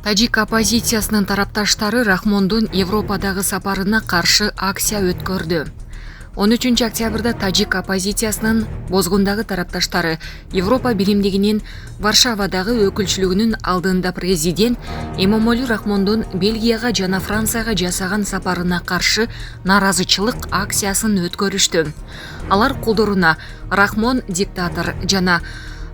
Тажик оппозициясынын тарапташтары Рахмондун Европадагы сапарына каршы акция өткөрдү. 13 октябрда Тажик оппозициясынын бозгундагы тарапташтары Европа биримдигинин Варшавадагы өкүлчүлүгүнүн алдында президент Эмомали Рахмондун Бельгияга жана Францияга жасаган сапарына каршы наразычылык акциясын өткөрүштү. Алар колдоруна Рахмон диктатор жана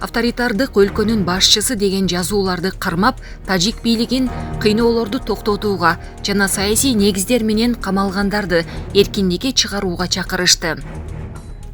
авторитардык өлкөнүн башчысы деген жазууларды кармап, тажик бийлигин кыйноолорду токтотууга жана саясий негиздер менен камалгандарды эркиндикке чыгарууга чакырышты.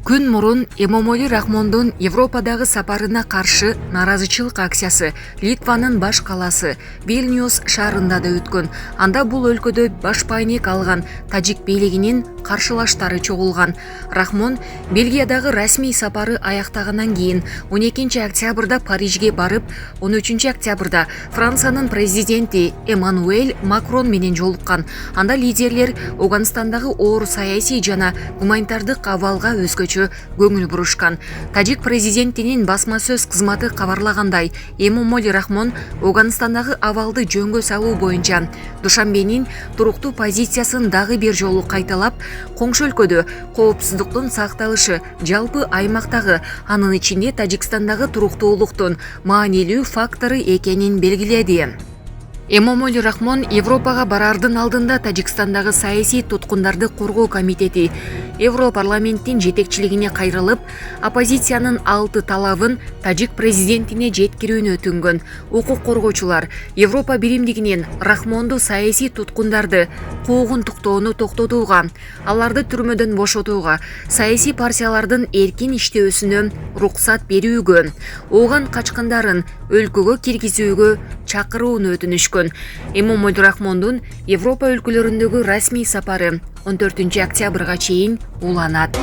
Күн мурун Эмомали Рахмондун Европадагы сапарына каршы наразычылык акциясы Литванын баш каласы Вильнюс шаарында да өткөн. Анда бул өлкөдө баш пайник алган тажик бийлигинин каршылаштары чогулган. Рахмон Бельгиядагы расмий сапары аяктагандан кийин 12 октябрда Парижге барып, 13 октябрда Франциянын президенти Эммануэль Макрон менен жолуккан. Анда лидерлер Ауганстандагы оор саясий жана гуманитардык абалга өзгөчө көңүл бурушкан. Тажик президентинин басма сөз кызматы кабарлагандай, Эмомали Рахмон Ауганстандагы абалды жөнгө салуу боюнча Душанбенин туруктуу позициясын дагы бир жолу кайталап, коңшу өлкөдө коопсуздуктун сакталышы жалпы аймактагы, анын ичинде Тажикстандагы туруктуулуктун маанилүү фактору экенин белгиледи. Эмомали Рахмон Европага барардын алдында Тажикстандагы саясий туткундарды коргоо комитети Европарламенттин жетекчилигине кайрылып, оппозициянын 6 талабын тажик президентине жеткирүүнү өтүнгөн. Укук коргоочулар Европа биримдигинин Рахмонду саясий туткундарды куугунтуктоону токтотууга, аларды түрмөдөн бошотууга, саясий партиялардын эркин иштөөсүнө уруксат берүүгө, ооган качкындарын өлкөгө киргизүүгө чакырууну өтүнүшкөн. Эмомали Рахмондун Европа өлкөлөрүндөгү расмий сапары 14 октябрга чейин уланат.